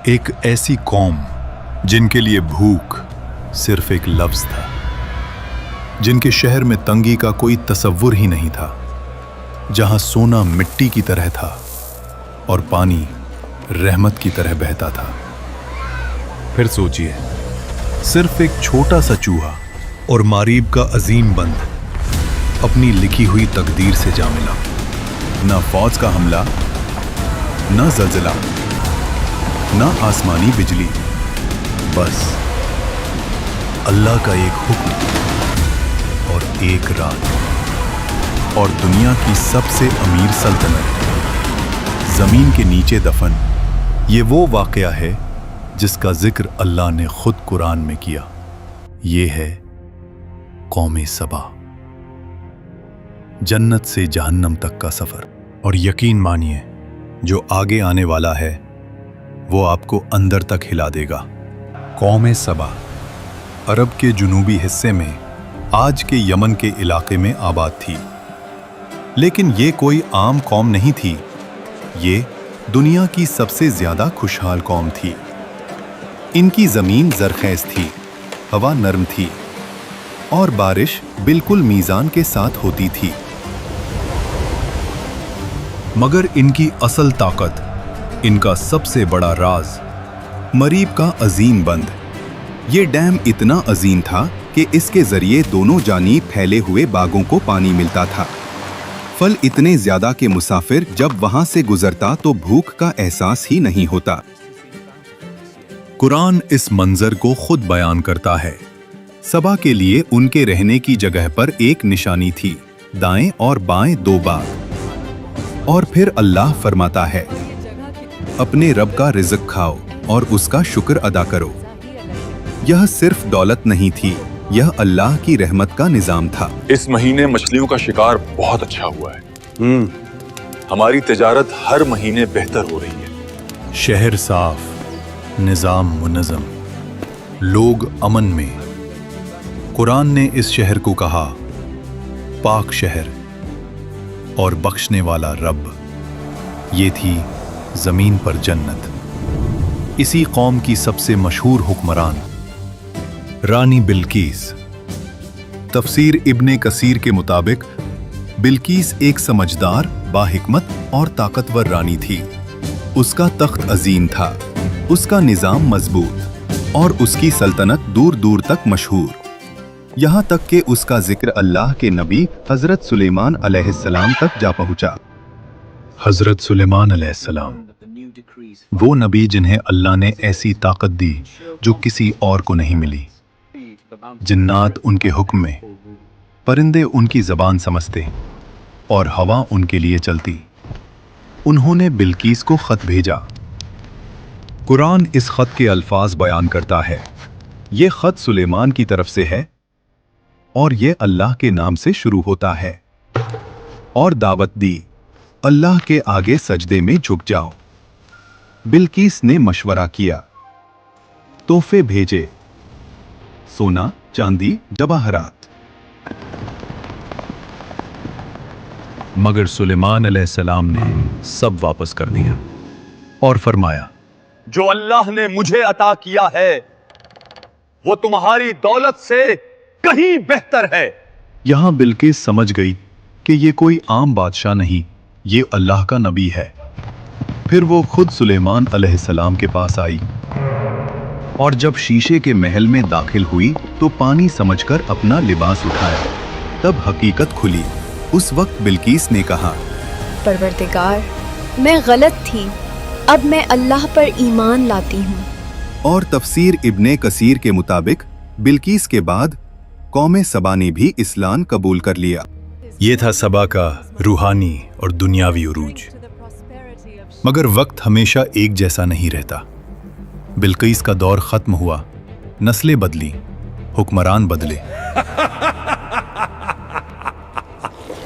एक ऐसी कौम जिनके लिए भूख सिर्फ एक लफ्ज था, जिनके शहर में तंगी का कोई तसव्वुर ही नहीं था, जहां सोना मिट्टी की तरह था और पानी रहमत की तरह बहता था। फिर सोचिए, सिर्फ एक छोटा सा चूहा और मारीब का अजीम बंद अपनी लिखी हुई तकदीर से जा मिला। ना फौज का हमला, ना ज़लज़ला, ना आसमानी बिजली, बस अल्लाह का एक हुक्म और एक रात, और दुनिया की सबसे अमीर सल्तनत जमीन के नीचे दफन। ये वो वाकया है जिसका जिक्र अल्लाह ने खुद कुरान में किया। ये है कौमे सबा, जन्नत से जहन्नम तक का सफर। और यकीन मानिए, जो आगे आने वाला है वो आपको अंदर तक हिला देगा। कौमे सबा अरब के जुनूबी हिस्से में आज के यमन के इलाके में आबाद थी, लेकिन ये कोई आम कौम नहीं थी। ये दुनिया की सबसे ज्यादा खुशहाल कौम थी। इनकी जमीन जरखेज थी, हवा नरम थी और बारिश बिल्कुल मीजान के साथ होती थी। मगर इनकी असल ताकत, इनका सबसे बड़ा राज मरीब का अजीम बंद। ये डैम इतना अजीम था कि इसके जरिए दोनों जानीब फैले हुए बागों को पानी मिलता था। फल इतने ज्यादा कि मुसाफिर जब वहां से गुजरता तो भूख का एहसास ही नहीं होता। कुरान इस मंजर को खुद बयान करता है। सबा के लिए उनके रहने की जगह पर एक निशानी थी, दाएं और बाएं दो बाग। और फिर अल्लाह फरमाता है, अपने रब का रिज़्क खाओ और उसका शुक्र अदा करो। यह सिर्फ दौलत नहीं थी, यह अल्लाह की रहमत का निजाम था। इस महीने मछलियों का शिकार बहुत अच्छा हुआ है। हमारी तिजारत हर महीने बेहतर हो रही है। शहर साफ, निजाम मुनज़्ज़म, लोग अमन में। कुरान ने इस शहर को कहा पाक शहर और बख्शने वाला रब। ये थी जमीन पर जन्नत। इसी कौम की सबसे मशहूर हुक्मरान रानी बिल्कीस। तफसीर इब्ने कसीर के मुताबिक बिल्कीस एक समझदार, बाहिकमत और ताकतवर रानी थी। उसका तख्त अजीम था, उसका निजाम मजबूत और उसकी सल्तनत दूर दूर तक मशहूर। यहाँ तक कि उसका जिक्र अल्लाह के नबी हजरत सुलेमान अलैहिस्सलाम तक जा पहुँचा। हजरत सुलेमान अलैहिस्सलाम, वो नबी जिन्हें अल्लाह ने ऐसी ताकत दी जो किसी और को नहीं मिली। जिन्नात उनके हुक्म में, परिंदे उनकी जबान समझते और हवा उनके लिए चलती। उन्होंने बिल्कीस को खत भेजा। कुरान इस खत के अल्फाज बयान करता है। ये खत सुलेमान की तरफ से है और ये अल्लाह के नाम से शुरू होता है। और दावत दी, अल्लाह के आगे सजदे में झुक जाओ। बिल्कीस ने मशवरा किया, तोहफे भेजे, सोना, चांदी, जवाहरात। मगर सुलेमान अलैहिस्सलाम ने सब वापस कर दिया और फरमाया, जो अल्लाह ने मुझे अता किया है वो तुम्हारी दौलत से कहीं बेहतर है। यहां बिल्किस समझ गई कि ये कोई आम बादशाह नहीं, ये अल्लाह का नबी है। फिर वो खुद सुलेमान अलैहिस्सलाम के पास आई और जब शीशे के महल में दाखिल हुई तो पानी समझकर अपना लिबास उठाया। तब हकीकत खुली। उस वक्त बिल्किस ने कहा, परवरदिगार, मैं गलत थी, अब मैं अल्लाह पर ईमान लाती हूँ। और तफसीर इब्ने कसीर के मुताबिक बिल्किस के बाद कौमे सबा ने भी इस्लाम कबूल कर लिया। ये था सबा का रूहानी और दुनियावी उरूज। मगर वक्त हमेशा एक जैसा नहीं रहता। बिल्किस का दौर खत्म हुआ, नस्लें बदली, हुक्मरान बदले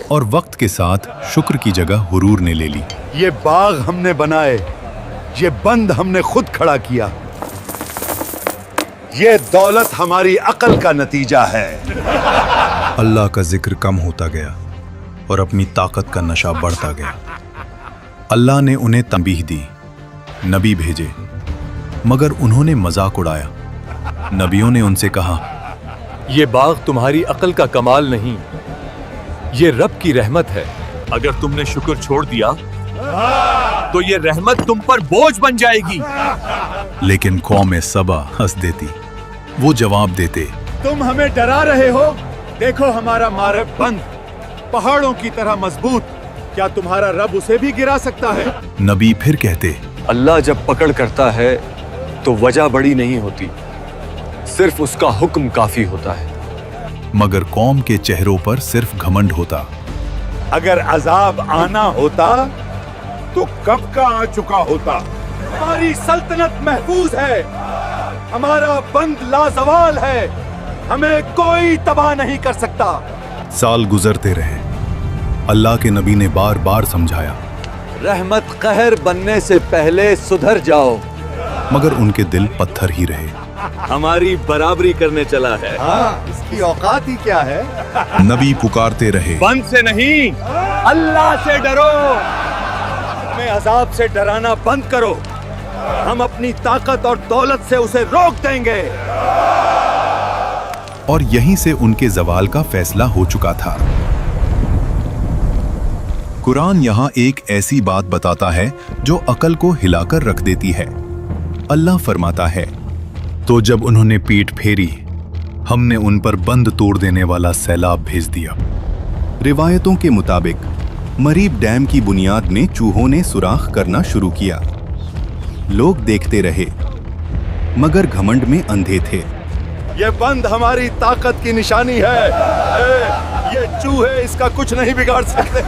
और वक्त के साथ शुक्र की जगह हुरूर ने ले ली। ये बाग हमने बनाए, ये बंद हमने खुद खड़ा किया, ये दौलत हमारी अकल का नतीजा है। अल्लाह का जिक्र कम होता गया और अपनी ताकत का नशा बढ़ता गया। अल्लाह ने उन्हें तंबीह दी, नबी भेजे मगर उन्होंने मजाक उड़ाया। नबियों ने उनसे कहा, ये बाग तुम्हारी अक्ल का कमाल नहीं, ये रब की रहमत है। अगर तुमने शुक्र छोड़ दिया तो ये रहमत तुम पर बोझ बन जाएगी। लेकिन कौम सबा हंस देती। वो जवाब देते, तुम हमें डरा रहे हो? देखो हमारा मारब बंद पहाड़ों की तरह मजबूत, क्या तुम्हारा रब उसे भी गिरा सकता है? नबी फिर कहते, अल्लाह जब पकड़ करता है तो वजह बड़ी नहीं होती, सिर्फ उसका हुक्म काफी होता है। मगर कौम के चेहरों पर सिर्फ घमंड होता। अगर अजाब आना होता तो कब का आ चुका होता। हमारी सल्तनत महफूज है, हमारा बंद लाजवाल है, हमें कोई तबाह नहीं कर सकता। साल गुजरते रहे। अल्लाह के नबी ने बार बार समझाया, रहमत कहर बनने से पहले सुधर जाओ। मगर उनके दिल पत्थर ही रहे। हमारी बराबरी करने चला है। इसकी औकात ही क्या है? नबी पुकारते रहे, बंद से नहीं, अल्लाह से डरो। हमें अजाब से डराना बंद करो, हम अपनी ताकत और दौलत से उसे रोक देंगे। और यहीं से उनके जवाल का फैसला हो चुका था। कुरान यहाँ एक ऐसी बात बताता है जो अकल को हिलाकर रख देती है। अल्लाह फरमाता है, तो जब उन्होंने पीठ फेरी, हमने उन पर बंद तोड़ देने वाला सैलाब भेज दिया। रिवायतों के मुताबिक मरीब डैम की बुनियाद में चूहों ने सुराख करना शुरू किया। लोग देखते रहे, मगर घमंड में अंधे थे। ये बंद हमारी ताकत की निशानी है, ये चूहे इसका कुछ नहीं बिगाड़ सकते।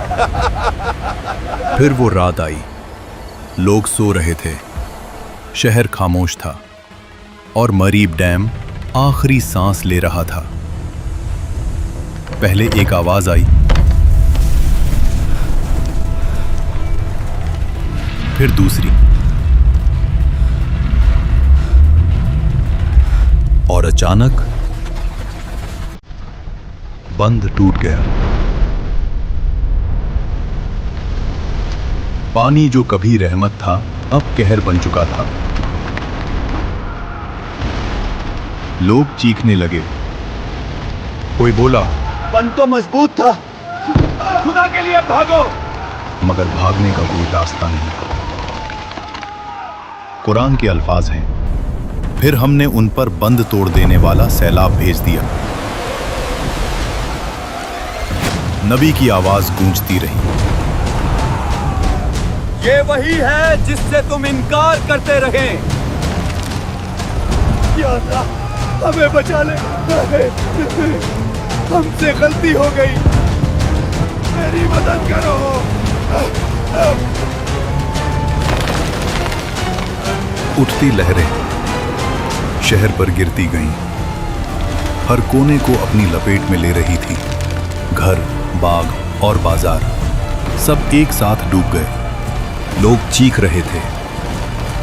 फिर वो रात आई, लोग सो रहे थे, शहर खामोश था और मरीब डैम आखिरी सांस ले रहा था। पहले एक आवाज आई, फिर दूसरी, और अचानक बंद टूट गया। पानी जो कभी रहमत था, अब कहर बन चुका था। लोग चीखने लगे। कोई बोला, बंद तो मजबूत था, खुदा के लिए भागो। मगर भागने का कोई रास्ता नहीं। कुरान के अल्फाज हैं, फिर हमने उन पर बंद तोड़ देने वाला सैलाब भेज दिया। नबी की आवाज गूंजती रही, ये वही है जिससे तुम इनकार करते रहे। या अल्लाह, हमें बचा ले, हमसे गलती हो गई, मेरी मदद करो। उठती लहरें शहर पर गिरती गईं, हर कोने को अपनी लपेट में ले रही थी। घर, बाग और बाजार सब एक साथ डूब गए। लोग चीख रहे थे,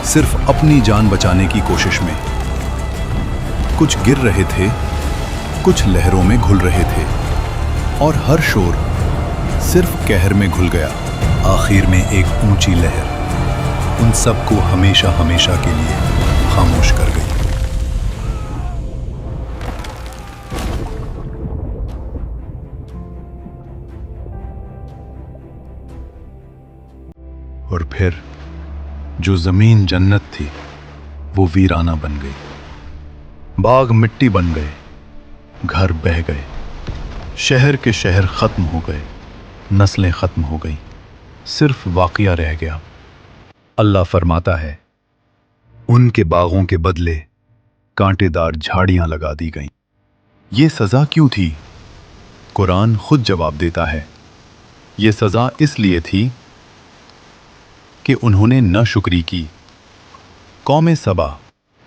सिर्फ अपनी जान बचाने की कोशिश में। कुछ गिर रहे थे, कुछ लहरों में घुल रहे थे, और हर शोर सिर्फ कहर में घुल गया। आखिर में एक ऊंची लहर उन सबको हमेशा हमेशा के लिए खामोश कर गई। और फिर जो जमीन जन्नत थी, वो वीराना बन गई। बाग मिट्टी बन गए, घर बह गए, शहर के शहर खत्म हो गए, नस्लें खत्म हो गई, सिर्फ वाक़िया रह गया। अल्लाह फरमाता है, उनके बागों के बदले कांटेदार झाड़ियां लगा दी गईं। ये सज़ा क्यों थी? कुरान खुद जवाब देता है, ये सज़ा इसलिए थी कि उन्होंने न शुक्री की। कौम सबा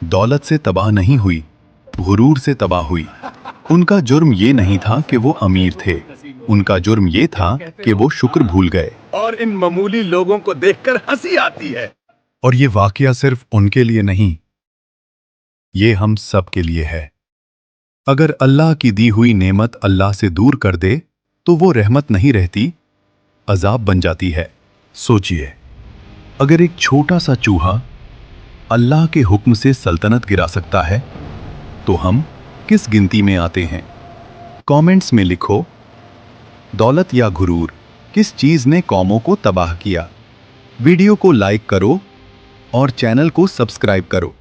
दौलत से तबाह नहीं हुई, गुरूर से तबाह हुई। उनका जुर्म ये नहीं था कि वो अमीर थे, उनका जुर्म ये था कि वो शुक्र भूल गए। और इन मामूली लोगों को देखकर हंसी आती है। और ये वाकया सिर्फ उनके लिए नहीं, ये हम सब के लिए है। अगर अल्लाह की दी हुई नेमत अल्लाह से दूर कर दे तो वो रहमत नहीं रहती, अजाब बन जाती है। सोचिए, अगर एक छोटा सा चूहा अल्लाह के हुक्म से सल्तनत गिरा सकता है, तो हम किस गिनती में आते हैं? कमेंट्स में लिखो। दौलत या गुरूर, किस चीज ने कौमों को तबाह किया? वीडियो को लाइक करो और चैनल को सब्सक्राइब करो।